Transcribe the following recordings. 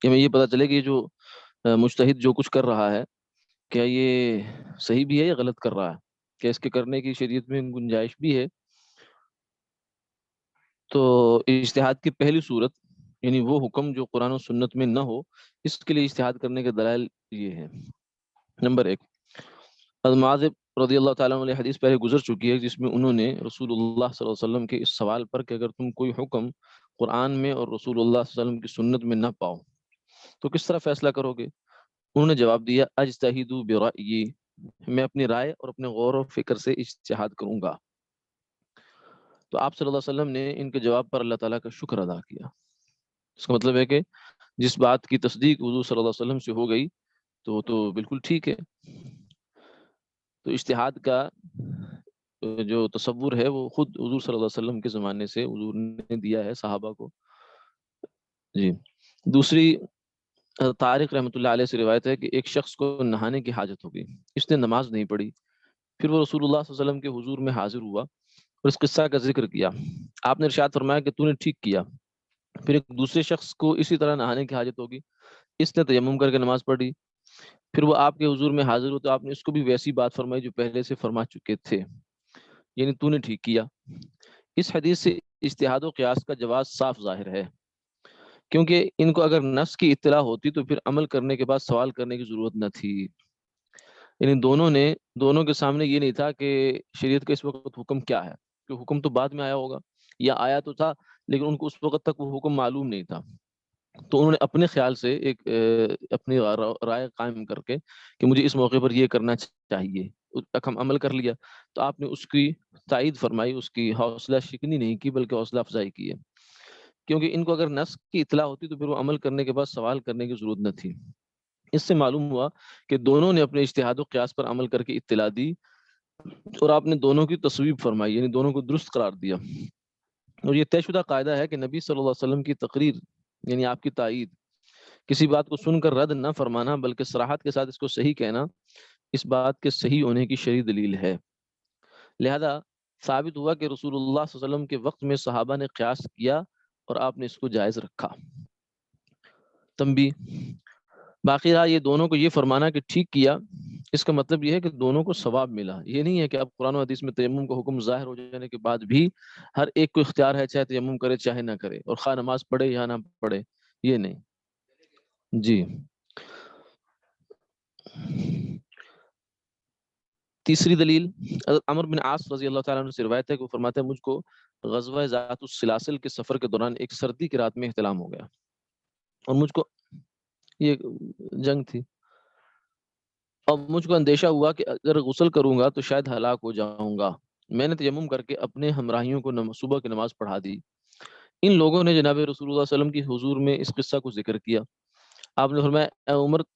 کہ ہمیں یہ پتہ چلے کہ یہ جو مجتہد جو کچھ کر رہا ہے کیا یہ صحیح بھی ہے یا غلط کر رہا ہے، کیا اس کے کرنے کی شریعت میں گنجائش بھی ہے۔ تو اجتہاد کی پہلی صورت یعنی وہ حکم جو قرآن و سنت میں نہ ہو، اس کے لیے اجتہاد کرنے کے دلائل یہ ہیں۔ نمبر ایک، معاذ رضی اللہ تعالیٰ عنہ حدیث پہلے گزر چکی ہے جس میں انہوں نے رسول اللہ صلی اللہ علیہ وسلم کے اس سوال پر کہ اگر تم کوئی حکم قرآن میں اور رسول اللہ صلی اللہ علیہ وسلم کی سنت میں نہ پاؤ تو کس طرح فیصلہ کرو گے، انہوں نے جواب دیا اجتہد برأیی، میں اپنی رائے اور اپنے غور و فکر سے اجتہاد کروں گا۔ تو آپ صلی اللہ علیہ وسلم نے ان کے جواب پر اللہ تعالیٰ کا شکر ادا کیا۔ اس کا مطلب ہے کہ جس بات کی تصدیق حضور صلی اللہ علیہ وسلم سے ہو گئی تو وہ تو بالکل ٹھیک ہے۔ تو اجتہاد کا جو تصور ہے وہ خود حضور صلی اللہ علیہ وسلم کے زمانے سے حضور نے دیا ہے صحابہ کو۔ جی، دوسری طارق رحمۃ اللہ علیہ سے روایت ہے کہ ایک شخص کو نہانے کی حاجت ہو گئی، اس نے نماز نہیں پڑھی، پھر وہ رسول اللہ صلی اللہ علیہ وسلم کے حضور میں حاضر ہوا اور اس قصہ کا ذکر کیا۔ آپ نے ارشاد فرمایا کہ تو نے ٹھیک کیا۔ پھر ایک دوسرے شخص کو اسی طرح نہانے کی حاجت ہوگی، اس نے تیمم کر کے نماز پڑھی، پھر وہ آپ کے حضور میں حاضر ہو تو آپ نے اس کو بھی ویسی بات فرمائی جو پہلے سے فرما چکے تھے، یعنی تو نے ٹھیک کیا۔ اس حدیث سے اجتہاد و قیاس کا جواز صاف ظاہر ہے، کیونکہ ان کو اگر نص کی اطلاع ہوتی تو پھر عمل کرنے کے بعد سوال کرنے کی ضرورت نہ تھی۔ یعنی دونوں کے سامنے یہ نہیں تھا کہ شریعت کا اس وقت حکم کیا ہے، کہ حکم تو بعد میں آیا ہوگا یا آیا تو تھا لیکن ان کو اس وقت تک وہ حکم معلوم نہیں تھا، تو انہوں نے اپنے خیال سے ایک اپنی رائے قائم کر کے کہ مجھے اس موقع پر یہ کرنا چاہیے، تک ہم عمل کر لیا، تو آپ نے اس کی تائید فرمائی، اس کی حوصلہ شکنی نہیں کی بلکہ حوصلہ افزائی کی ہے، کیونکہ ان کو اگر نص کی اطلاع ہوتی تو پھر وہ عمل کرنے کے بعد سوال کرنے کی ضرورت نہ تھی۔ اس سے معلوم ہوا کہ دونوں نے اپنے اجتہاد و قیاس پر عمل کر کے اطلاع دی اور آپ نے دونوں کی تصویب فرمائی، یعنی دونوں کو درست قرار دیا۔ اور یہ طے شدہ قاعدہ ہے کہ نبی صلی اللہ علیہ وسلم کی تقریر یعنی آپ کی تائید، کسی بات کو سن کر رد نہ فرمانا بلکہ صراحت کے ساتھ اس کو صحیح کہنا، اس بات کے صحیح ہونے کی شرعی دلیل ہے۔ لہذا ثابت ہوا کہ رسول اللہ صلی اللہ علیہ وسلم کے وقت میں صحابہ نے قیاس کیا اور آپ نے اس کو جائز رکھا۔ تنبیہ، باقی رہا یہ دونوں کو یہ فرمانا کہ ٹھیک کیا، اس کا مطلب یہ ہے کہ دونوں کو ثواب ملا، یہ نہیں ہے کہ اب قرآن و حدیث میں تیمم کا حکم ظاہر ہو جانے کے بعد بھی ہر ایک کو اختیار ہے چاہے تیمم کرے چاہے نہ کرے، اور خواہ نماز پڑھے یا نہ پڑھے، یہ نہیں۔ جی، تیسری دلیل حضرت عمرو بن عاص رضی اللہ تعالیٰ عنہ سے روایت ہے کہ وہ فرماتے ہیں مجھ کو غزوہ ذات السلاسل کے سفر کے دوران ایک سردی کی رات میں احتلام ہو گیا، اور مجھ کو یہ جنگ تھی، اور مجھ کو اندیشہ ہوا کہ اگر غسل کروں گا تو شاید ہلاک ہو جاؤں گا۔ میں نے تیمم کر کے اپنے ہمراہیوں کو صبح کی نماز پڑھا دی۔ ان لوگوں نے جناب رسول اللہ صلی اللہ علیہ وسلم کی حضور میں اس قصہ کو ذکر کیا۔ آپ نے فرمایا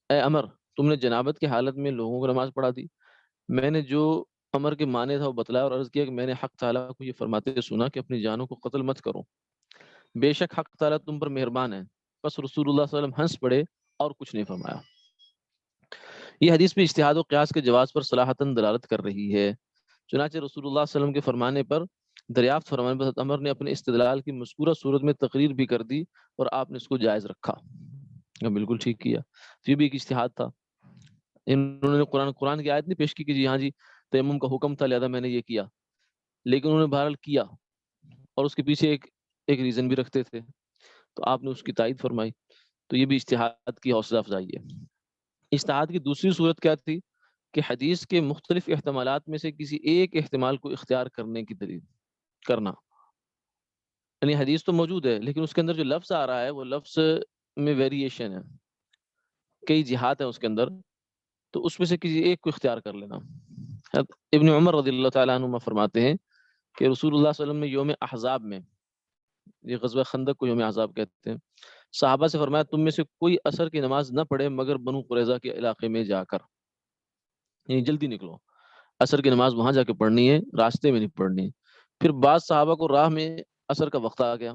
اے عمر، تم نے جنابت کی حالت میں لوگوں کو نماز پڑھا دی۔ میں نے جو عمر کے معنی تھا وہ بتلایا اور عرض کیا کہ میں نے حق تعالیٰ کو یہ فرماتے سنا کہ اپنی جانوں کو قتل مت کرو، بے شک حق تعالیٰ تم پر مہربان ہے۔ بس رسول اللہ صلی اللہ علیہ وسلم ہنس پڑے اور کچھ نہیں فرمایا۔ یہ حدیث بھی اجتہاد و قیاس کے جواز پر صراحتاً دلالت کر رہی ہے۔ چنانچہ رسول اللہ صلی اللہ علیہ وسلم کے فرمانے پر دریافت فرمانے پر عمر نے اپنے استدلال کی مذکورہ صورت میں تقریر بھی کر دی اور آپ نے اس کو جائز رکھا۔ بالکل ٹھیک کیا، تو یہ بھی ایک اجتہاد تھا۔ انہوں نے قرآن کی آیت نہیں پیش کی کہ جی ہاں جی تیمم کا حکم تھا لہذا میں نے یہ کیا، لیکن انہوں نے بہرحال کیا اور اس کے پیچھے ایک ریزن بھی رکھتے تھے، تو آپ نے اس کی تائید فرمائی، تو یہ بھی اجتہاد کی حوصلہ افزائی ہے۔ اجتہاد کی دوسری صورت کیا تھی کہ حدیث کے مختلف احتمالات میں سے کسی ایک احتمال کو اختیار کرنے کی دلیل کرنا، یعنی حدیث تو موجود ہے لیکن اس کے اندر جو لفظ آ رہا ہے وہ لفظ میں ویریشن ہے، کئی جہات ہیں اس کے اندر، تو اس میں سے کسی ایک کو اختیار کر لینا۔ ابن عمر رضی اللہ تعالیٰ عنہ فرماتے ہیں کہ رسول اللہ صلی اللہ علیہ وسلم نے یوم احزاب میں، یہ غزوہ خندق کو یوم احزاب کہتے ہیں، صحابہ سے فرمایا تم میں سے کوئی عصر کی نماز نہ پڑھے مگر بنو قریظہ کے علاقے میں جا کر، یعنی جلدی نکلو، عصر کی نماز وہاں جا کے پڑھنی ہے، راستے میں نہیں پڑھنی۔ پھر بعض صحابہ کو راہ میں عصر کا وقت آ گیا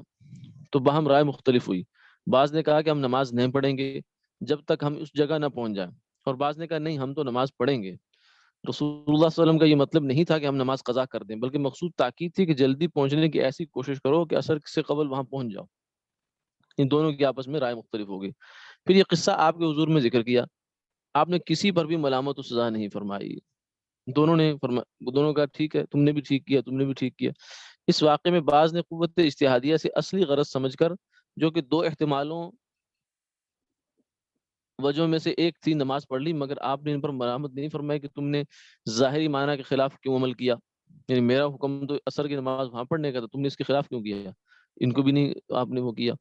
تو باہم رائے مختلف ہوئی، بعض نے کہا کہ ہم نماز نہیں پڑھیں گے جب تک ہم اس جگہ نہ پہنچ جائیں، اور بعض نے کہا نہیں ہم تو نماز پڑھیں گے۔ رسول اللہ صلی اللہ علیہ وسلم کا یہ مطلب نہیں تھا کہ ہم نماز قضا کر دیں، بلکہ مقصود تاکید تھی کہ جلدی پہنچنے کی ایسی کوشش کرو کہ عصر سے قبل وہاں پہنچ جاؤ۔ ان دونوں کی آپس میں رائے مختلف ہو گئی۔ پھر یہ قصہ آپ کے حضور میں ذکر کیا، آپ نے کسی پر بھی ملامت و سزا نہیں فرمائی، دونوں کا ٹھیک ہے، تم نے بھی ٹھیک کیا، تم نے بھی ٹھیک کیا۔ اس واقعے میں بعض نے قوت اجتہادیہ سے اصلی غرض سمجھ کر، جو کہ دو احتمالوں وجہوں میں سے ایک تھی، نماز پڑھ لی، مگر آپ نے ان پر ملامت نہیں فرمائی کہ تم نے ظاہری معنی کے خلاف کیوں عمل کیا، یعنی میرا حکم تو عصر کی نماز وہاں پڑھنے کا تھا، تم نے اس کے خلاف کیوں کیا، ان کو بھی نہیں آپ نے وہ کیا،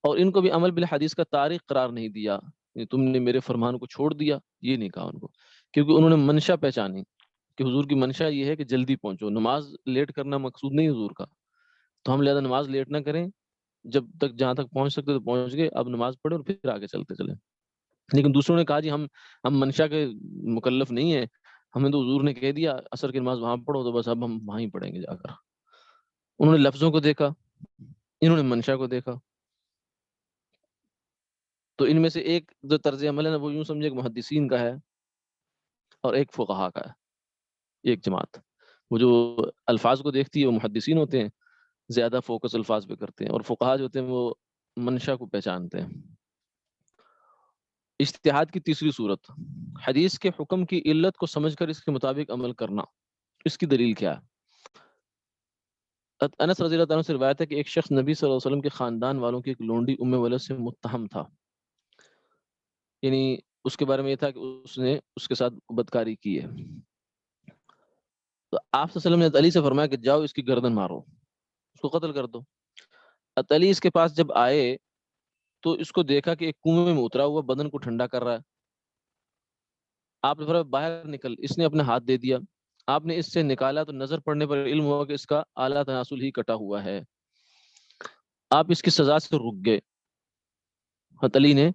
اور ان کو بھی عمل بالحدیث کا تاریخ قرار نہیں دیا، یعنی تم نے میرے فرمان کو چھوڑ دیا، یہ نہیں کہا ان کو، کیونکہ انہوں نے منشا پہچانی کہ حضور کی منشا یہ ہے کہ جلدی پہنچو، نماز لیٹ کرنا مقصود نہیں حضور کا، تو ہم لہذا نماز لیٹ نہ کریں، جب تک جہاں تک پہنچ سکتے تو پہنچ گئے، اب نماز پڑھیں اور پھر آگے چلتے چلیں۔ لیکن دوسروں نے کہا جی ہم منشا کے مکلف نہیں ہیں، ہمیں تو حضور نے کہہ دیا عصر کی نماز وہاں پڑھو، تو بس اب ہم وہاں ہی پڑھیں گے جا کر۔ انہوں نے لفظوں کو دیکھا، انہوں نے منشا کو دیکھا، تو ان میں سے ایک جو طرز عمل ہے نا وہ یوں سمجھے کہ محدثین کا ہے اور ایک فقہا کا ہے، ایک جماعت وہ جو الفاظ کو دیکھتی ہے وہ محدثین ہوتے ہیں، زیادہ فوکس الفاظ پہ کرتے ہیں، اور فقہا جو ہوتے ہیں وہ منشا کو پہچانتے ہیں۔ اجتہاد کی تیسری صورت، حدیث کے حکم کی علت کو سمجھ کر اس کے مطابق عمل کرنا، اس کی دلیل کیا ہے؟ انس رضی اللہ عنہ سے روایت ہے کہ ایک شخص نبی صلی اللہ علیہ وسلم کے خاندان والوں کی ایک لونڈی ام ولد سے متہم تھا، یعنی اس کے بارے میں یہ تھا کہ اس نے اس کے ساتھ بدکاری کی ہے، تو آپ صلی اللہ علیہ وسلم نے علی سے فرمایا کہ جاؤ اس کی گردن مارو، اس کو قتل کر دو۔ علی اس کے پاس جب آئے تو اس کو دیکھا کہ ایک کنویں میں اترا ہوا بدن کو ٹھنڈا کر رہا ہے، آپ نے فرمایا باہر نکل، اس نے اپنا ہاتھ دے دیا، آپ نے اس سے نکالا تو نظر پڑنے پر علم ہوا کہ اس کا اعلیٰ تناسل ہی کٹا ہوا ہے، آپ اس کی سزا سے رک گئے۔ علی نے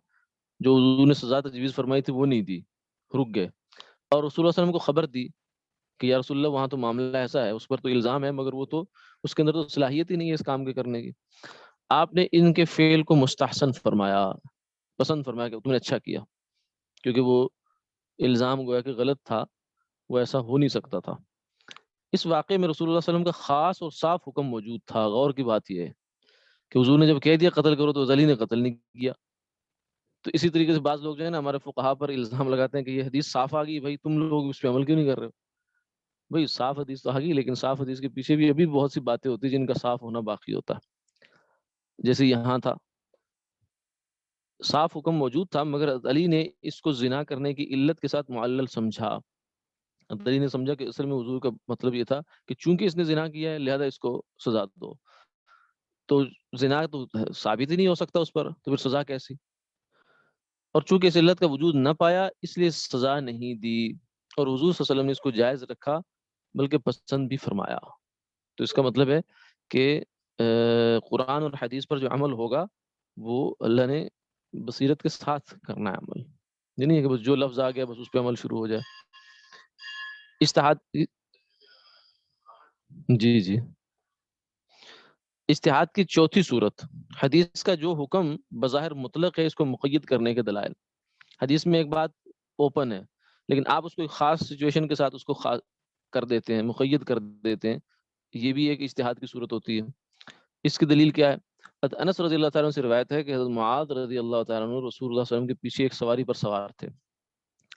جو حضور نے سزا تجویز فرمائی تھی وہ نہیں دی، رک گئے، اور رسول اللہ صلی اللہ علیہ وسلم کو خبر دی کہ یا رسول اللہ وہاں تو معاملہ ایسا ہے، اس پر تو الزام ہے مگر وہ تو اس کے اندر تو صلاحیت ہی نہیں ہے اس کام کے کرنے کی۔ آپ نے ان کے فعل کو مستحسن فرمایا، پسند فرمایا کہ تم نے اچھا کیا، کیونکہ وہ الزام گویا کہ غلط تھا، وہ ایسا ہو نہیں سکتا تھا۔ اس واقعے میں رسول اللہ صلی اللہ علیہ وسلم کا خاص اور صاف حکم موجود تھا۔ غور کی بات یہ ہے کہ حضور نے جب کہہ دیا قتل کرو تو علی نے قتل نہیں کیا۔ تو اسی طریقے سے بعض لوگ جو ہے نا ہمارے فقہا پر الزام لگاتے ہیں کہ یہ حدیث صاف آ گئی، بھائی تم لوگ اس پہ عمل کیوں نہیں کر رہے ہو؟ بھائی صاف حدیث تو آ گئی، لیکن صاف حدیث کے پیچھے بھی ابھی بہت سی باتیں ہوتی ہیں جن کا صاف ہونا باقی ہوتا ہے، جیسے یہاں تھا صاف حکم موجود تھا مگر علی نے اس کو زنا کرنے کی علت کے ساتھ معلل سمجھا۔ علی نے سمجھا کہ اصل میں حضور کا مطلب یہ تھا کہ چونکہ اس نے زنا کیا ہے لہذا اس کو سزا دو، تو زنا تو ثابت ہی نہیں ہو سکتا اس پر، تو پھر سزا کیسی؟ اور چونکہ اس علت کا وجود نہ پایا اس لیے سزا نہیں دی، اور حضور صلی اللہ علیہ وسلم نے اس کو جائز رکھا بلکہ پسند بھی فرمایا۔ تو اس کا مطلب ہے کہ قرآن اور حدیث پر جو عمل ہوگا وہ اللہ نے بصیرت کے ساتھ کرنا ہے عمل، یہ نہیں ہے کہ بس جو لفظ آ گیا بس اس پہ عمل شروع ہو جائے۔ اجتہاد، جی جی، اجتہاد کی چوتھی صورت، حدیث کا جو حکم بظاہر مطلق ہے اس کو مقید کرنے کے دلائل۔ حدیث میں ایک بات اوپن ہے لیکن آپ اس کو ایک خاص سچویشن کے ساتھ اس کو کر دیتے ہیں، مقید کر دیتے ہیں، یہ بھی ایک اجتہاد کی صورت ہوتی ہے۔ اس کی دلیل کیا ہے؟ انس رضی اللہ تعالیٰ عنہ سے روایت ہے کہ حضرت معاذ رضی اللہ تعالیٰ عنہ رسول اللہ صلی اللہ علیہ وسلم کے پیچھے ایک سواری پر سوار تھے،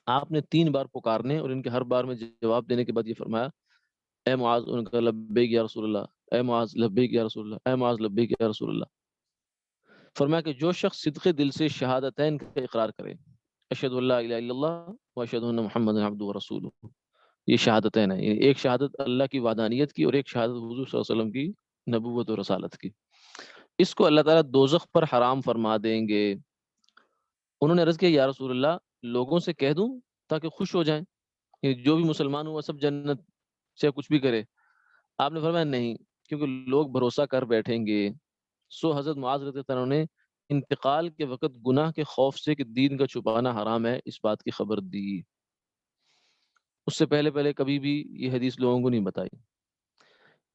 آپ نے 3 بار پکارنے اور ان کے ہر بار میں جواب دینے کے بعد یہ فرمایا اے معاذ، ان کا لبیک یا رسول اللہ، اے معاذ لبیک یا رسول اللہ، اے معاذ لبیک یا رسول اللہ۔ فرمایا کہ جو شخص صدق دل سے شہادتین کا اقرار کرے، اشہد ان لا الہ الا اللہ و اشہد ان محمد عبدہ و رسولہ، یہ شہادتین ہیں، یعنی ایک شہادت اللہ کی وحدانیت کی اور ایک شہادت حضور صلی اللہ علیہ وسلم کی نبوت و رسالت کی، اس کو اللہ تعالیٰ دوزخ پر حرام فرما دیں گے۔ انہوں نے عرض کیا یا رسول اللہ لوگوں سے کہہ دوں تاکہ خوش ہو جائیں، کہ جو بھی مسلمان ہوا سب جنت سے کچھ بھی کرے؟ آپ نے فرمایا نہیں، کیونکہ لوگ بھروسہ کر بیٹھیں گے۔ سو حضرت معاذ رضی اللہ عنہ نے انتقال کے وقت گناہ کے خوف سے کہ دین کا چھپانا حرام ہے اس بات کی خبر دی، اس سے پہلے کبھی بھی یہ حدیث لوگوں کو نہیں بتائی۔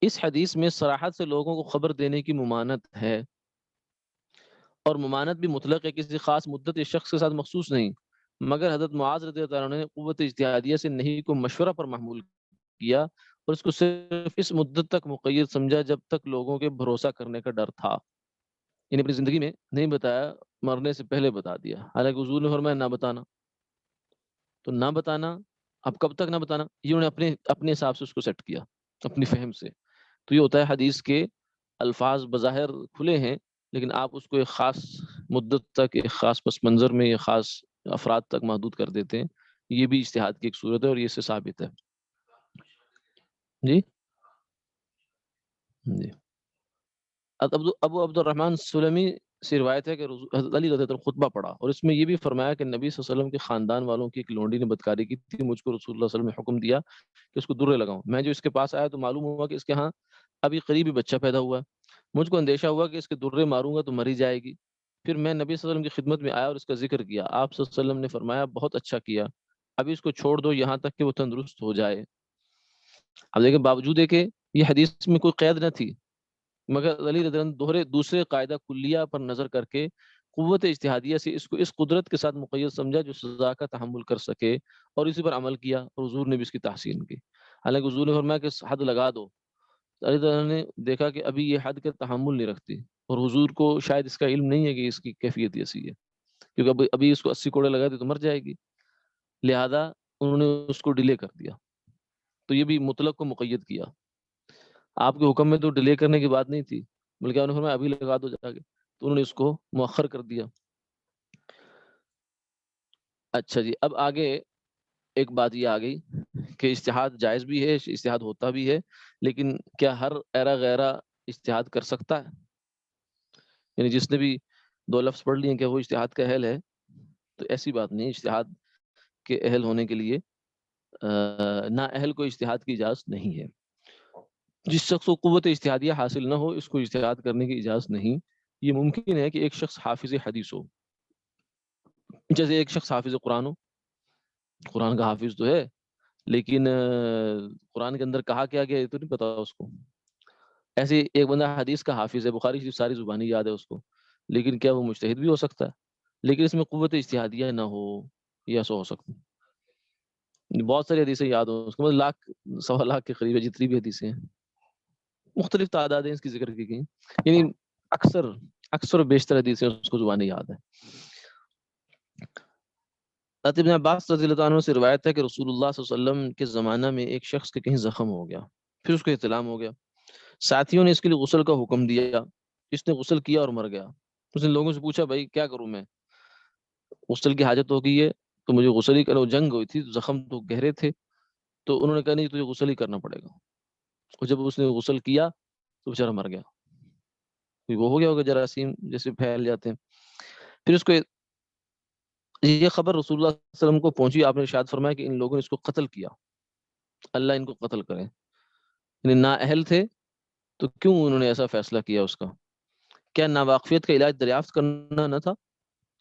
اس حدیث میں صراحت سے لوگوں کو خبر دینے کی ممانت ہے، اور ممانت بھی مطلق ہے، کسی خاص مدت یا شخص کے ساتھ مخصوص نہیں، مگر حضرت معاذ رضی اللہ عنہ نے قوت اجتہادیہ سے نہیں کو مشورہ پر محمول کیا اور اس کو صرف اس مدت تک مقید سمجھا جب تک لوگوں کے بھروسہ کرنے کا ڈر تھا، یعنی اپنی زندگی میں نہیں بتایا، مرنے سے پہلے بتا دیا، حالانکہ حضور نے فرمایا نہ بتانا. تو نہ بتانا، اب کب تک نہ بتانا، یہ انہوں نے اپنے حساب سے اس کو سیٹ کیا، اپنی فہم سے. تو یہ ہوتا ہے حدیث کے الفاظ بظاہر کھلے ہیں، لیکن آپ اس کو ایک خاص مدت تک، ایک خاص پس منظر میں، ایک خاص افراد تک محدود کر دیتے ہیں. یہ بھی اجتہاد کی ایک صورت ہے اور یہ اس سے ثابت ہے. جی جی. ابو عبد الرحمن سلمی سے روایت ہے کہ حضرت علی رضی اللہ عنہ خطبہ پڑھا اور اس میں یہ بھی فرمایا کہ نبی صلی اللہ علیہ وسلم کے خاندان والوں کی ایک لونڈی نے بدکاری کی تھی، مجھ کو رسول اللہ صلی اللہ علیہ وسلم نے حکم دیا کہ اس کو درے لگاؤں. میں جو اس کے پاس آیا تو معلوم ہوا کہ اس کے ہاں ابھی قریبی بچہ پیدا ہوا ہے. مجھ کو اندیشہ ہوا کہ اس کے درے ماروں گا تو مری جائے گی. پھر میں نبی صلی اللہ علیہ وسلم کی خدمت میں آیا اور اس کا ذکر کیا. آپ صلی اللہ علیہ وسلم نے فرمایا بہت اچھا کیا، ابھی اس کو چھوڑ دو یہاں تک کہ وہ تندرست ہو جائے. اب دیکھیں باوجود ہے کہ یہ حدیث میں کوئی قید نہ تھی، مگر علی رضی اللہ عنہ دوسرے قاعدہ کلیہ پر نظر کر کے قوت اجتہادیہ سے اس کو اس قدرت کے ساتھ مقید سمجھا جو سزا کا تحمل کر سکے، اور اسی پر عمل کیا، اور حضور نے بھی اس کی تحسین کی. حالانکہ حضور نے فرمایا کہ حد لگا دو. علی رضی اللہ عنہ نے دیکھا کہ ابھی یہ حد کا تحمل نہیں رکھتی، اور حضور کو شاید اس کا علم نہیں ہے کہ اس کی کیفیت ایسی ہے، کیونکہ ابھی اس کو 80 کوڑے لگا دے تو مر جائے گی. لہذا انہوں نے اس کو ڈیلے کر دیا. تو یہ بھی مطلق کو مقید کیا. آپ کے حکم میں تو ڈیلے کرنے کی بات نہیں تھی، بلکہ انہوں نے فرمایا ابھی لگا دو جا کے، تو انہوں نے اس کو مؤخر کر دیا. اچھا جی، اب آگے ایک بات یہ آ گئی کہ اجتہاد جائز بھی ہے، اجتہاد ہوتا بھی ہے، لیکن کیا ہر ایرا غیرہ اجتہاد کر سکتا ہے؟ یعنی جس نے بھی دو لفظ پڑھ لیے کہ وہ اجتہاد کا اہل ہے، تو ایسی بات نہیں. اجتہاد کے اہل ہونے کے لیے نا اہل کو اجتہاد کی اجازت نہیں ہے. جس شخص کو قوت اجتہادیہ حاصل نہ ہو اس کو اجتہاد کرنے کی اجازت نہیں. یہ ممکن ہے کہ ایک شخص حافظ حدیث ہو، جیسے ایک شخص حافظ قرآن ہو، قرآن کا حافظ تو ہے، لیکن قرآن کے اندر کہا کیا گیا یہ تو نہیں پتا اس کو. ایسے ایک بندہ حدیث کا حافظ ہے، بخاری شریف ساری زبانی یاد ہے اس کو، لیکن کیا وہ مجتہد بھی ہو سکتا ہے؟ لیکن اس میں قوت اجتہادیہ نہ ہو، یہ ایسا ہو سکتا ہے. بہت ساری حدیثیں یاد ہوں اس کو، مطلب لاکھ سوا لاکھ کے قریب ہے جتنی بھی حدیثیں ہیں، مختلف تعدادیں اس کی ذکر کی گئی، یعنی اکثر و بیشتر حدیثیں اس کو زبانی یاد ہے. ابن عباس رضی اللہ عنہ سے روایت ہے کہ رسول اللہ صلی اللہ علیہ وسلم کے زمانہ میں ایک شخص کے کہیں زخم ہو گیا، پھر اس کو احتلام ہو گیا. ساتھیوں نے اس کے لیے غسل کا حکم دیا، اس نے غسل کیا اور مر گیا. اس نے لوگوں سے پوچھا بھائی کیا کروں میں، غسل کی حاجت ہو گئی ہے تو مجھے غسل ہی کرو. جنگ ہوئی تھی، زخم تو گہرے تھے، تو انہوں نے کہا نہیں تجھے غسل ہی کرنا پڑے گا. اور جب اس نے غسل کیا تو بیچارہ مر گیا. وہ ہو گیا ہوگا جراثیم جیسے پھیل جاتے ہیں. پھر اس کو یہ خبر رسول اللہ صلی اللہ علیہ وسلم کو پہنچی. آپ نے ارشاد فرمایا کہ ان لوگوں نے اس کو قتل کیا، اللہ ان کو قتل کرے. یعنی نااہل تھے تو کیوں انہوں نے ایسا فیصلہ کیا اس کا؟ کیا ناواقفیت کا علاج دریافت کرنا نہ تھا؟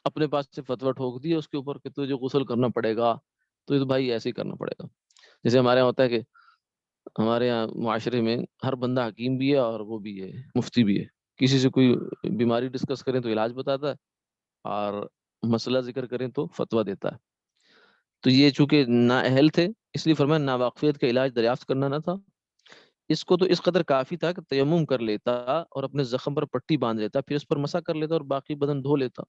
اپنے پاس سے فتویٰ ٹھوک دیا اس کے اوپر کہ تجھے غسل کرنا پڑے گا، تو یہ تو بھائی ایسے ہی کرنا پڑے گا. جیسے ہمارے یہاں ہوتا ہے کہ ہمارے یہاں معاشرے میں ہر بندہ حکیم بھی ہے اور وہ بھی ہے مفتی بھی ہے. کسی سے کوئی بیماری ڈسکس کریں تو علاج بتاتا ہے، اور مسئلہ ذکر کریں تو فتویٰ دیتا ہے. تو یہ چونکہ نااہل تھے اس لیے فرمایا ناواقفیت کا علاج دریافت کرنا نہ تھا. اس کو تو اس قدر کافی تھا کہ تیمم کر لیتا اور اپنے زخم پر پٹی باندھ لیتا، پھر اس پر مسح کر لیتا اور باقی بدن دھو لیتا.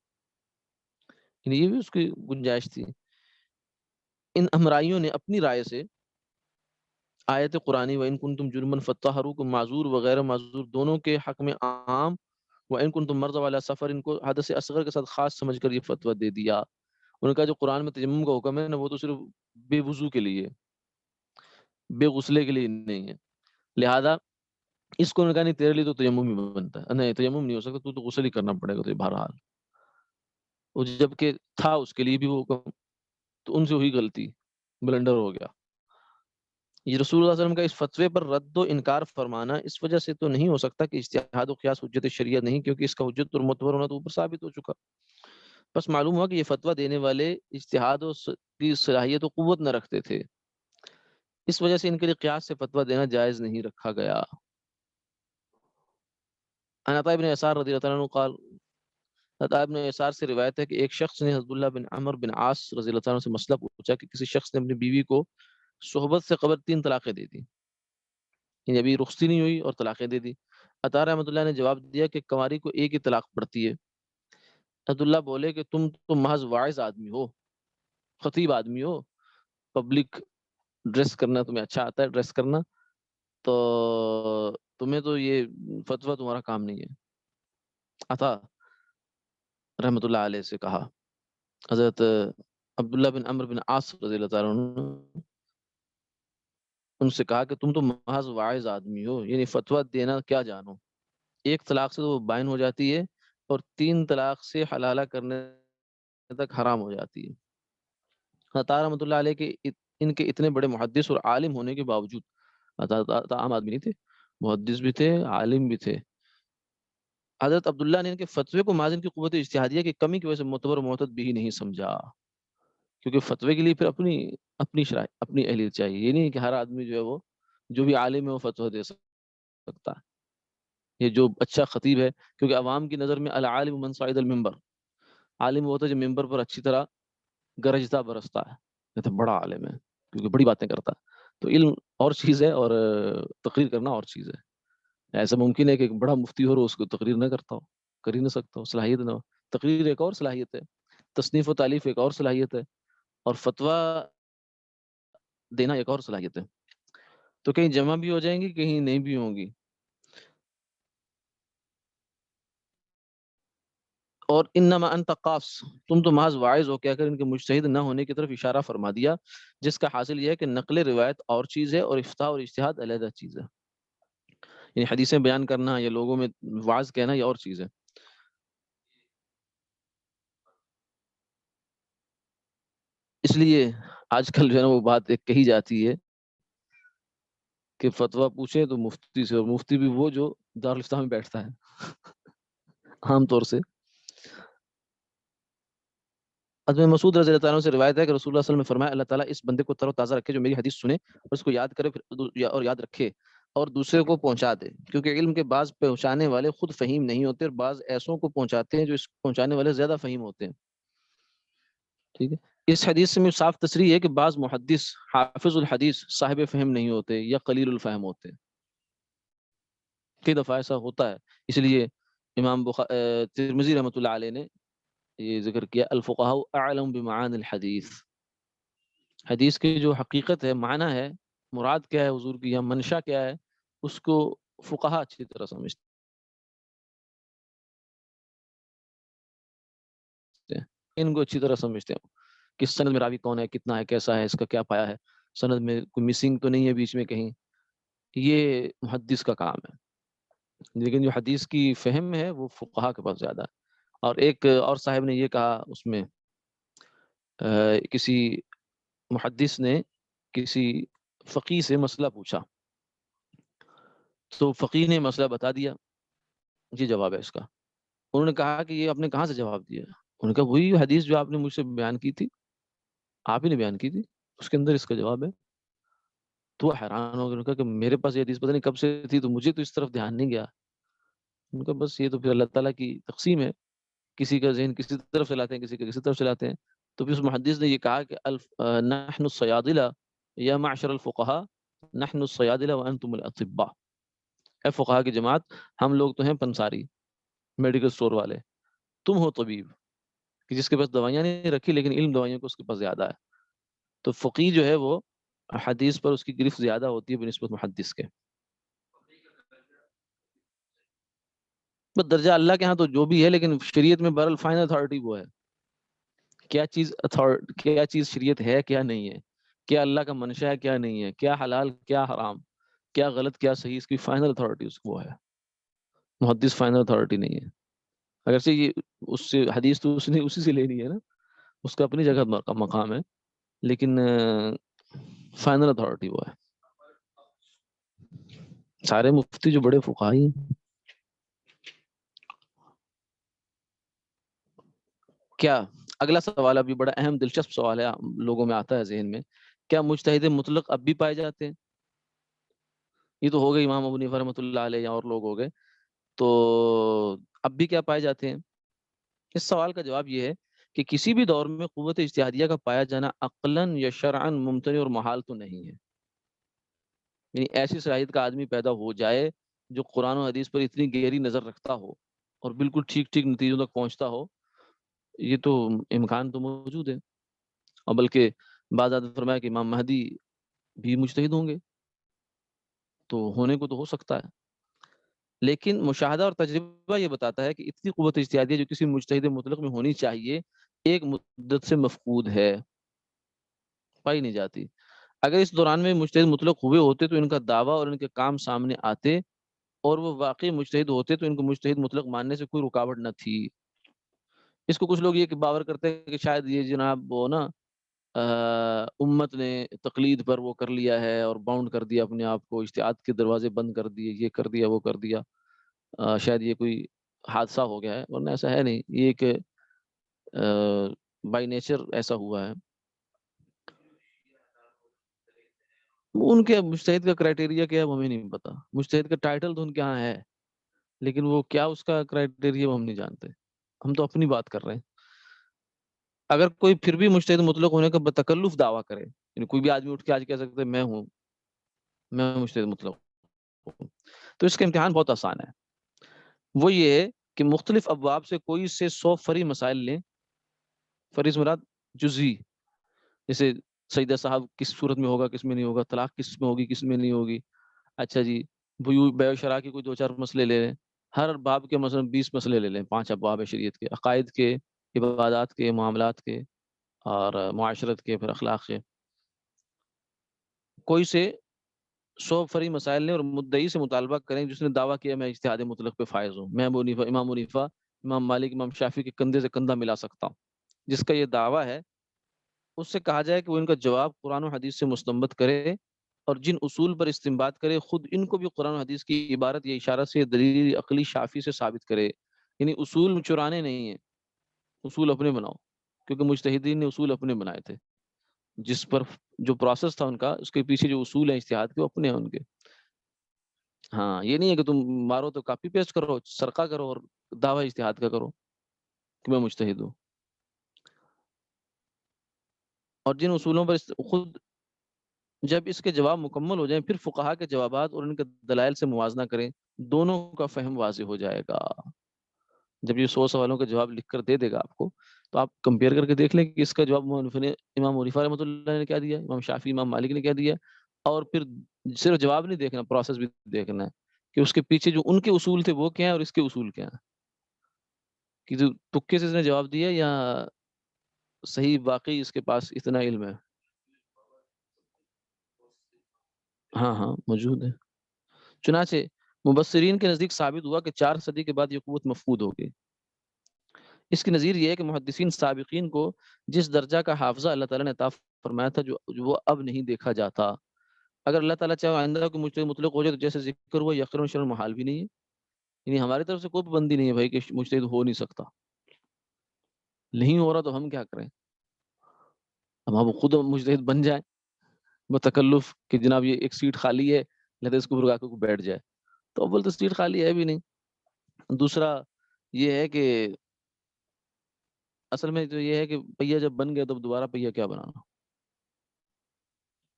یعنی یہ بھی اس کی گنجائش تھی. ان امرائیوں نے اپنی رائے سے آیت قرآنی وَإِن كُنتُمْ جُرْمًا فَطَّهَّرُوا معذور وغیر معذور دونوں کے حق میں عام، وَإِن كُنتُمْ مَرْضَىٰ وَعَلَىٰ سَفَرٍ ان کو حدث اصغر کے ساتھ خاص سمجھ کر یہ فتویٰ دے دیا. انہوں نے کہا جو قرآن میں تیمم کا حکم ہے نا وہ تو صرف بے وضو کے لیے، بے غسلے کے لیے نہیں ہے. لہذا اس کو انہوں نے کہا نہیں تیرے لیے تو تیمم ہی بنتا ہے، نہیں تیمم نہیں ہو سکتا، تو غسل ہی کرنا پڑے گا تو بہرحال. اور جب کہ تھا اس کے لیے بھی وہ حکم، تو ان سے وہی غلطی بلنڈر ہو گیا. یہ رسول اللہ صلی اللہ علیہ وسلم کا اس فتوے پر رد و انکار فرمانا اس وجہ سے تو نہیں ہو سکتا کہ اجتہاد و قیاس حجت شریعت نہیں، کیونکہ اس کا حجت اور معتبر ہونا تو اوپر ثابت ہو چکا. بس معلوم ہوا کہ یہ فتویٰ دینے والے اجتہاد کی صلاحیت و قوت نہ رکھتے تھے، اس وجہ سے ان کے لیے قیاس سے فتویٰ دینا جائز نہیں رکھا گیا. عطا ابن یسار رضی اللہ عنہ قال، عطا ابن یسار سے روایت ہے کہ ایک شخص نے حزب اللہ بن عمر بن عاص رضی اللہ عنہ سے مسئلہ پوچھا کہ کسی شخص نے اپنی بیوی کو صحبت سے قبل 3 طلاقیں دے دی، یعنی ابھی رخصتی نہیں ہوئی اور طلاقیں دے دی. عطا رحمۃ اللہ نے جواب دیا کہ کنواری کو ایک ہی طلاق پڑتی ہے۔ عبداللہ بولے کہ تم تو محض واعظ آدمی ہو، خطیب آدمی ہو، پبلک ڈریس کرنا تمہیں اچھا آتا ہے ڈریس کرنا، تو تمہیں تو یہ فتویٰ تمہارا کام نہیں ہے۔ عطا رحمۃ اللہ علیہ سے کہا، حضرت عبداللہ بن عمرو بن عاص رضی اللہ تعالیٰ عنہ ان سے کہا کہ تم تو محض واعظ آدمی ہو، یعنی فتویٰ دینا کیا جانو، ایک طلاق سے تو وہ بائن ہو جاتی ہے اور 3 طلاق سے حلالہ کرنے تک حرام ہو جاتی ہے۔ عطا رحمۃ اللہ علیہ کے ان کے اتنے بڑے محدث اور عالم ہونے کے باوجود، عطا عام آدمی نہیں تھے، محدث بھی تھے، عالم بھی تھے، حضرت عبداللہ نے ان کے فتوے کو مازن کی قوت اجتہادیہ کی کمی کی وجہ سے معتبر و معتد بھی نہیں سمجھا، کیونکہ فتوے کے لیے پھر اپنی شرائط اپنی اہلیت چاہیے، یہ نہیں کہ ہر آدمی جو ہے وہ جو بھی عالم ہے وہ فتویٰ دے سکتا ہے، یہ جو اچھا خطیب ہے، کیونکہ عوام کی نظر میں العالم من صعد المنبر، عالم وہ ہوتا ہے جو ممبر پر اچھی طرح گرجتا برستا ہے، یہ تو بڑا عالم ہے کیونکہ بڑی باتیں کرتا ہے۔ تو علم اور چیز ہے اور تقریر کرنا اور چیز ہے۔ ایسا ممکن ہے کہ ایک بڑا مفتی ہو اور اس کو تقریر نہ کرتا ہو، کر ہی نہ سکتا ہو، صلاحیت نہ ہو۔ تقریر ایک اور صلاحیت ہے، تصنیف و تالیف ایک اور صلاحیت ہے، اور فتویٰ دینا ایک اور صلاحیت ہے۔ تو کہیں جمع بھی ہو جائیں گی، کہیں نہیں بھی ہوں گی۔ اور انما انت قاص، تم تو محض واعظ ہو، کہہ کر ان کے مجتہد نہ ہونے کی طرف اشارہ فرما دیا، جس کا حاصل یہ ہے کہ نقل روایت اور چیز ہے اور افتاء اور اجتہاد علیحدہ چیز ہے، یعنی حدیثیں بیان کرنا یا لوگوں میں واعظ کہنا یہ اور چیز ہے۔ اس لیے آج کل جو ہے نا وہ بات ایک کہی جاتی ہے کہ فتویٰ پوچھے تو مفتی سے، اور مفتی بھی وہ جو دارالفتہ میں بیٹھتا ہے عام طور سے۔ حضرت مسعود رضی اللہ عنہ سے روایت ہے کہ رسول اللہ صلی اللہ علیہ وسلم نے فرمایا، اللہ تعالیٰ اس بندے کو تر و تازہ رکھے جو میری حدیث سنے اور اس کو یاد کرے اور یاد رکھے اور دوسرے کو پہنچا دے، کیونکہ علم کے بعض پہنچانے والے خود فہیم نہیں ہوتے اور بعض ایسوں کو پہنچاتے ہیں جو اس پہنچانے والے زیادہ فہیم ہوتے ہیں۔ ٹھیک ہے، اس حدیث سے میں صاف تصریح ہے کہ بعض محدث حافظ الحدیث صاحب فہم نہیں ہوتے یا قلیل الفہم ہوتے ہیں، کئی دفعہ ایسا ہوتا ہے۔ اس لیے امام ترمذی رحمۃ اللہ علیہ نے یہ ذکر کیا، الفقہاء اعلم بمعانی الحدیث، حدیث کی جو حقیقت ہے، معنی ہے، مراد کیا ہے حضور کی یا منشا کیا ہے، اس کو فقہا اچھی طرح سمجھتے ہیں، ان کو اچھی طرح سمجھتے ہیں کہ سند میں راوی کون ہے، کتنا ہے، کیسا ہے، اس کا کیا پایا ہے، سند میں کوئی مسنگ تو نہیں ہے بیچ میں کہیں، یہ محدث کا کام ہے۔ لیکن جو حدیث کی فہم ہے وہ فقہا کے پاس زیادہ ہے۔ اور ایک اور صاحب نے یہ کہا، اس میں کسی محدث نے کسی فقی سے مسئلہ پوچھا، تو فقی نے مسئلہ بتا دیا، یہ جواب ہے اس کا۔ انہوں نے کہا کہ یہ آپ نے کہاں سے جواب دیا؟ انہوں نے کہا وہی حدیث جو آپ نے مجھ سے بیان کی تھی، آپ ہی نے بیان کی تھی، اس کے اندر اس کا جواب ہے۔ تو وہ حیران ہو گیا، انہوں نے کہا کہ میرے پاس یہ حدیث پتہ نہیں کب سے تھی، تو مجھے تو اس طرف دھیان نہیں گیا۔ ان کا بس یہ تو پھر اللہ تعالیٰ کی تقسیم ہے، کسی کا ذہن کسی طرف چلاتے ہیں، کسی کا کسی طرف چلاتے ہیں۔ تو پھر اس محدث نے یہ کہا کہ نحن الصیادلہ یا معشر الفقہاء، نحن الصیادلہ وانتم الاطباء، اے فقہا کی جماعت، ہم لوگ تو ہیں پنساری، میڈیکل سٹور والے، تم ہو طبیب کہ جس کے پاس دوائیاں نہیں رکھی لیکن علم دوائیوں کو اس کے پاس زیادہ ہے۔ تو فقی جو ہے وہ حدیث پر اس کی گرفت زیادہ ہوتی ہے بنسبت محدث کے۔ بس درجہ اللہ کے ہاں تو جو بھی ہے، لیکن شریعت میں بہرحال فائنل اتھارٹی وہ ہے، کیا چیز شریعت ہے کیا نہیں ہے، کیا اللہ کا منشا ہے کیا نہیں ہے، کیا حلال کیا حرام، کیا غلط کیا صحیح، اس کی فائنل اتھارٹی وہ ہے، محدث فائنل اتھارٹی نہیں ہے۔ اگرچہ یہ اس سے حدیث تو اس نے اسی سے لینی ہے نا، اس کا اپنی جگہ کا مقام ہے، لیکن فائنل اتھارٹی وہ ہے۔ سارے مفتی جو بڑے فقہائی ہیں، کیا اگلا سوال ابھی بڑا اہم دلچسپ سوال ہے، لوگوں میں آتا ہے ذہن میں، کیا مجتہد مطلق اب بھی پائے جاتے ہیں؟ یہ تو ہو گئی امام ابو حنیفہ رحمۃ اللہ علیہ یا اور لوگ ہو گئے، تو اب بھی کیا پائے جاتے ہیں؟ اس سوال کا جواب یہ ہے کہ کسی بھی دور میں قوت اجتہادیہ کا پایا جانا عقلاً یا شرعاً ممتنع اور محال تو نہیں ہے، یعنی ایسی صلاحیت کا آدمی پیدا ہو جائے جو قرآن و حدیث پر اتنی گہری نظر رکھتا ہو اور بالکل ٹھیک ٹھیک نتیجوں تک پہنچتا ہو، یہ تو امکان تو موجود ہے، اور بلکہ بعض آدمی فرمایا کہ امام مہدی بھی مجتہد ہوں گے، تو ہونے کو تو ہو سکتا ہے، لیکن مشاہدہ اور تجربہ یہ بتاتا ہے کہ اتنی قوت اجتہادیہ جو کسی مجتہد مطلق میں ہونی چاہیے ایک مدت سے مفقود ہے، پائی نہیں جاتی۔ اگر اس دوران میں مجتہد مطلق ہوئے ہوتے تو ان کا دعویٰ اور ان کے کام سامنے آتے، اور وہ واقعی مجتہد ہوتے تو ان کو مجتہد مطلق ماننے سے کوئی رکاوٹ نہ تھی۔ اس کو کچھ لوگ یہ کہ باور کرتے ہیں کہ شاید یہ جناب وہ نا امت نے تقلید پر وہ کر لیا ہے اور باؤنڈ کر دیا اپنے آپ کو، اجتہاد کے دروازے بند کر دیے، یہ کر دیا وہ کر دیا، شاید یہ کوئی حادثہ ہو گیا ہے، ورنہ ایسا ہے نہیں، یہ ایک بائی نیچر ایسا ہوا ہے۔ ان کے مجتہد کا کرائٹیریا کیا ہے وہ ہمیں نہیں پتا، مجتہد کا ٹائٹل تو ان کے یہاں ہے، لیکن وہ کیا اس کا کرائٹیریا وہ ہم نہیں جانتے، ہم تو اپنی بات کر رہے ہیں۔ اگر کوئی پھر بھی مجتہد مطلق ہونے کا بتکلف دعویٰ کرے، یعنی کوئی بھی آدمی اٹھ کے آج کہہ سکتا ہے میں مجتہد مطلق ہوں، تو اس کا امتحان بہت آسان ہے، وہ یہ ہے کہ مختلف ابواب سے کوئی سے 100 فری مسائل لیں، فری سے مراد جزوی، جیسے سجدہ صاحب کس صورت میں ہوگا کس میں نہیں ہوگا، طلاق کس میں ہوگی کس میں نہیں ہوگی، اچھا جی بیع و شراء کے کوئی 2-4 مسئلے لے لیں، ہر باب کے مثلا 20 مسئلے لے لیں، 5 ابواب ہے شریعت کے، عقائد کے، عبادات کے، معاملات کے اور معاشرت کے، پھر اخلاق کے، کوئی سے 100 فری مسائل لیں اور مدعی سے مطالبہ کریں جس نے دعویٰ کیا میں اجتہاد مطلق پہ فائز ہوں، میں امام حنیفہ، امام مالک، امام شافعی کے کندھے سے کندھا ملا سکتا ہوں، جس کا یہ دعویٰ ہے اس سے کہا جائے کہ وہ ان کا جواب قرآن و حدیث سے مستنبط کرے، اور جن اصول پر استنباط کرے خود ان کو بھی قرآن و حدیث کی عبارت یا اشارہ سے دلیل عقلی شافی سے ثابت کرے، یعنی اصول چرانے نہیں ہیں، اصول اپنے بناؤ، کیونکہ مجتہدین نے اصول اپنے بنائے تھے، جس پر جو پروسیس تھا ان کا، اس کے پیچھے جو اصول ہیں اجتہاد کے وہ اپنے ہیں ان کے۔ ہاں یہ نہیں ہے کہ تم مارو تو کاپی پیسٹ کرو، سرقہ کرو اور دعویٰ اجتہاد کا کرو کہ میں مجتہد ہوں، اور جن اصولوں پر خود جب اس کے جواب مکمل ہو جائیں پھر فقہا کے جوابات اور ان کے دلائل سے موازنہ کریں، دونوں کا فہم واضح ہو جائے گا۔ جب یہ 100 سوالوں کا جواب لکھ کر دے دے گا آپ کو، تو آپ کمپیئر کر کے دیکھ لیں کہ اس کا جواب امام حنیفہ رحمۃ اللہ نے کیا دیا، امام شافعی، امام مالک نے کیا دیا، اور پھر صرف جواب نہیں دیکھنا، پروسیس بھی دیکھنا ہے کہ اس کے پیچھے جو ان کے اصول تھے وہ کیا ہیں اور اس کے اصول کیا ہیں، کہ جو تکے سے اس نے جواب دیا یا صحیح واقعی اس کے پاس اتنا علم ہے۔ ہاں ہاں موجود ہے، چنانچہ مبصرین کے نزدیک ثابت ہوا کہ 4 صدی کے بعد یہ قوت مفقود ہوگی۔ اس کی نظیر یہ ہے کہ محدثین سابقین کو جس درجہ کا حافظہ اللہ تعالیٰ نے عطا فرمایا تھا جو وہ اب نہیں دیکھا جاتا، اگر اللہ تعالیٰ چاہے آئندہ کو مجتہد مطلق ہو جائے تو جیسے ذکر ہوا یقین شرم محال بھی نہیں ہے، یعنی ہماری طرف سے کوئی پابندی نہیں ہے بھائی کہ مجتہد ہو نہیں سکتا، نہیں ہو رہا تو ہم کیا کریں، ہم اب خود مجتہد بن جائیں بتکلف کہ جناب یہ ایک سیٹ خالی ہے لہذا اس کو بھرگا کے بیٹھ جائے، تو اول تو سیٹ خالی ہے بھی نہیں، دوسرا یہ ہے کہ اصل میں تو یہ ہے کہ پہیہ جب بن گیا تو دوبارہ پہیہ کیا بنانا،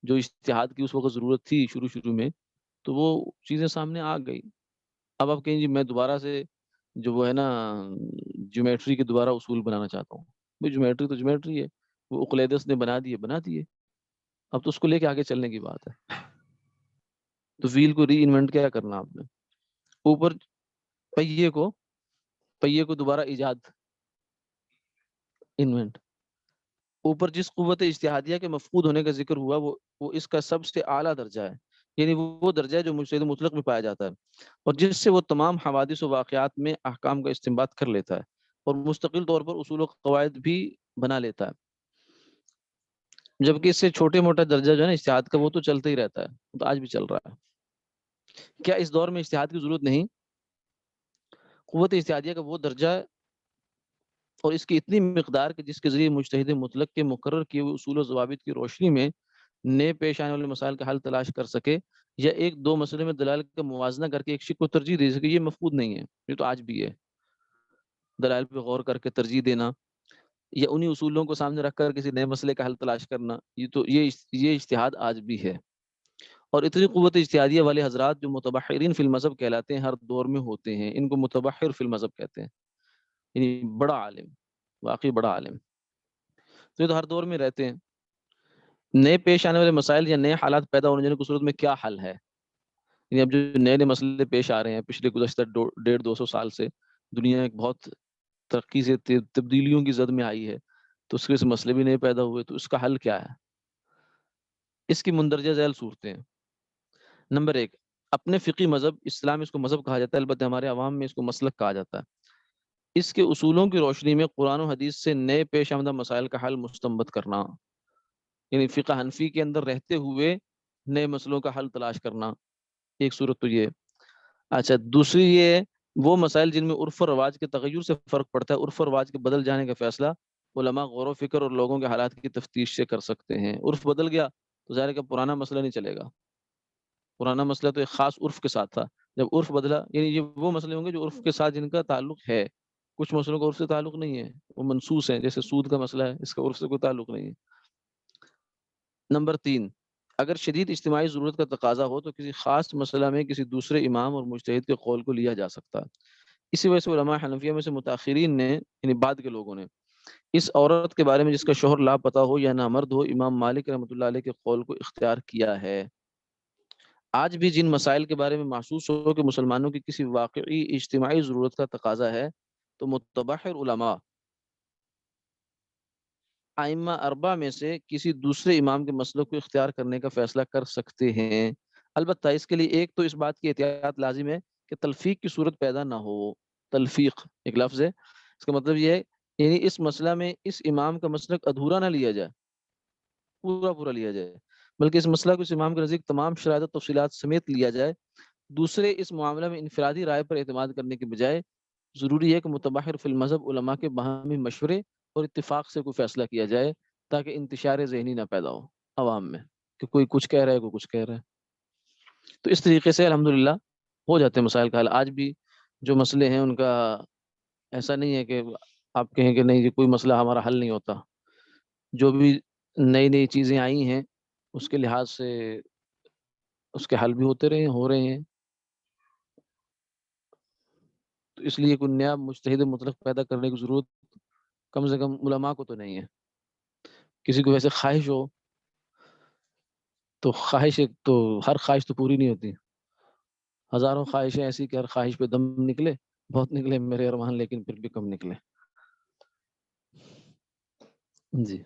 جو اجتہاد کی اس وقت ضرورت تھی شروع میں تو وہ چیزیں سامنے آ گئی، اب آپ کہیں جی میں دوبارہ سے جو وہ ہے نا جیومیٹری کے دوبارہ اصول بنانا چاہتا ہوں، بھائی جیومیٹری تو جیومیٹری ہے، وہ اقلیدس نے بنا دیے، اب تو اس کو لے کے آگے چلنے کی بات ہے، تو ویل کو ری انوینٹ کیا کرنا آپ نے، اوپر پہیے کو دوبارہ ایجاد، انوینٹ، اوپر جس قوت اجتہادیہ کے مفقود ہونے کا ذکر ہوا وہ اس کا سب سے اعلیٰ درجہ ہے، یعنی وہ درجہ ہے جو مجتہد مطلق میں پایا جاتا ہے، اور جس سے وہ تمام حوادث و واقعات میں احکام کا استنباط کر لیتا ہے اور مستقل طور پر اصول و قواعد بھی بنا لیتا ہے، جبکہ اس سے چھوٹے موٹا درجہ جو ہے نا اجتہاد کا وہ تو چلتا ہی رہتا ہے، وہ تو آج بھی چل رہا ہے۔ کیا اس دور میں اجتہاد کی ضرورت نہیں؟ قوت اجتہادیہ کا وہ درجہ ہے اور اس کی اتنی مقدار کہ جس کے ذریعے مجتہد مطلق کے مقرر کیے ہوئے اصول و ضوابط کی روشنی میں نئے پیش آنے والے مسائل کا حل تلاش کر سکے یا ایک دو مسئلے میں دلائل کا موازنہ کر کے ایک شق کو ترجیح دے سکے، یہ مفقود نہیں ہے، یہ تو آج بھی ہے، دلائل پہ غور کر کے ترجیح دینا یا انہی اصولوں کو سامنے رکھ کر کسی نئے مسئلے کا حل تلاش کرنا، یہ اجتہاد آج بھی ہے، اور اتنی قوت اجتہادیہ والے حضرات جو متبحرین فی المذہب کہلاتے ہیں ہر دور میں ہوتے ہیں، ان کو متبحر فی المذہب کہتے ہیں، یعنی بڑا عالم، واقعی بڑا عالم، تو یہ تو ہر دور میں رہتے ہیں۔ نئے پیش آنے والے مسائل یا نئے حالات پیدا ہونے کی صورت میں کیا حل ہے، یعنی اب جو نئے نئے مسئلے پیش آ رہے ہیں پچھلے گزشتہ 150-200 سال سے دنیا ایک بہت ترقی سے تبدیلیوں کی زد میں آئی ہے، تو اس کے مسئلے بھی نئے پیدا ہوئے، تو اس کا حل کیا ہے؟ اس کی مندرجہ ذیل صورتیں ہیں۔ نمبر 1، اپنے فقی مذہب، اسلام اس کو مذہب کہا جاتا ہے، البتہ ہمارے عوام میں اس کو مسلک کہا جاتا ہے، اس کے اصولوں کی روشنی میں قرآن و حدیث سے نئے پیش آمدہ مسائل کا حل مستنبط کرنا، یعنی فقہ حنفی کے اندر رہتے ہوئے نئے مسئلوں کا حل تلاش کرنا، ایک صورت تو یہ۔ اچھا، دوسری یہ وہ مسائل جن میں عرف و رواج کے تغیر سے فرق پڑتا ہے، عرف و رواج کے بدل جانے کا فیصلہ علماء غور و فکر اور لوگوں کے حالات کی تفتیش سے کر سکتے ہیں۔ عرف بدل گیا تو ظاہر ہے کہ پرانا مسئلہ نہیں چلے گا، پرانا مسئلہ تو ایک خاص عرف کے ساتھ تھا، جب عرف بدلا، یعنی یہ وہ مسئلے ہوں گے جو عرف کے ساتھ جن کا تعلق ہے، کچھ مسئلوں کا عرف سے تعلق نہیں ہے، وہ منسوس ہیں، جیسے سود کا مسئلہ ہے، اس کا عرف سے کوئی تعلق نہیں ہے۔ نمبر 3، اگر شدید اجتماعی ضرورت کا تقاضا ہو تو کسی خاص مسئلہ میں کسی دوسرے امام اور مجتہد کے قول کو لیا جا سکتا ہے۔ اسی وجہ سے علماء حنفیہ میں سے متاخرین نے، یعنی بعد کے لوگوں نے، اس عورت کے بارے میں جس کا شوہر لاپتہ ہو یا نامرد ہو، امام مالک رحمۃ اللہ علیہ کے قول کو اختیار کیا ہے۔ آج بھی جن مسائل کے بارے میں محسوس ہو کہ مسلمانوں کی کسی واقعی اجتماعی ضرورت کا تقاضا ہے تو متبحر علماء ائمہ اربع میں سے کسی دوسرے امام کے مسلک کو اختیار کرنے کا فیصلہ کر سکتے ہیں، البتہ اس کے لیے ایک تو اس بات کی احتیاط لازم ہے کہ تلفیق کی صورت پیدا نہ ہو۔ تلفیق ایک لفظ ہے، اس کا مطلب یہ ہے یعنی اس مسئلہ میں اس امام کا مسلک ادھورا نہ لیا جائے، پورا پورا لیا جائے، بلکہ اس مسئلہ کو اس امام کے نزدیک تمام شرائط و تفصیلات سمیت لیا جائے۔ دوسرے اس معاملہ میں انفرادی رائے پر اعتماد کرنے کے بجائے ضروری ہے کہ متبحر فی المذہب علماء کے باہمی مشورے اور اتفاق سے کوئی فیصلہ کیا جائے تاکہ انتشار ذہنی نہ پیدا ہو عوام میں کہ کوئی کچھ کہہ رہا ہے، کوئی کچھ کہہ رہا ہے۔ تو اس طریقے سے الحمدللہ ہو جاتے ہیں مسائل کا حل۔ آج بھی جو مسئلے ہیں ان کا ایسا نہیں ہے کہ آپ کہیں کہ نہیں یہ کوئی مسئلہ ہمارا حل نہیں ہوتا، جو بھی نئی نئی چیزیں آئی ہیں اس کے لحاظ سے اس کے حل بھی ہوتے رہے ہیں، ہو رہے ہیں۔ تو اس لیے کوئی نیا مجتہد مطلق پیدا کرنے کی ضرورت کم سے کم علماء کو تو نہیں ہے۔ کسی کو ویسے خواہش ہو تو خواہش تو ہر خواہش تو پوری نہیں ہوتی، ہزاروں خواہشیں ایسی کہ ہر خواہش پہ دم نکلے، بہت نکلے میرے ارمان، لیکن پھر بھی کم نکلے۔ جی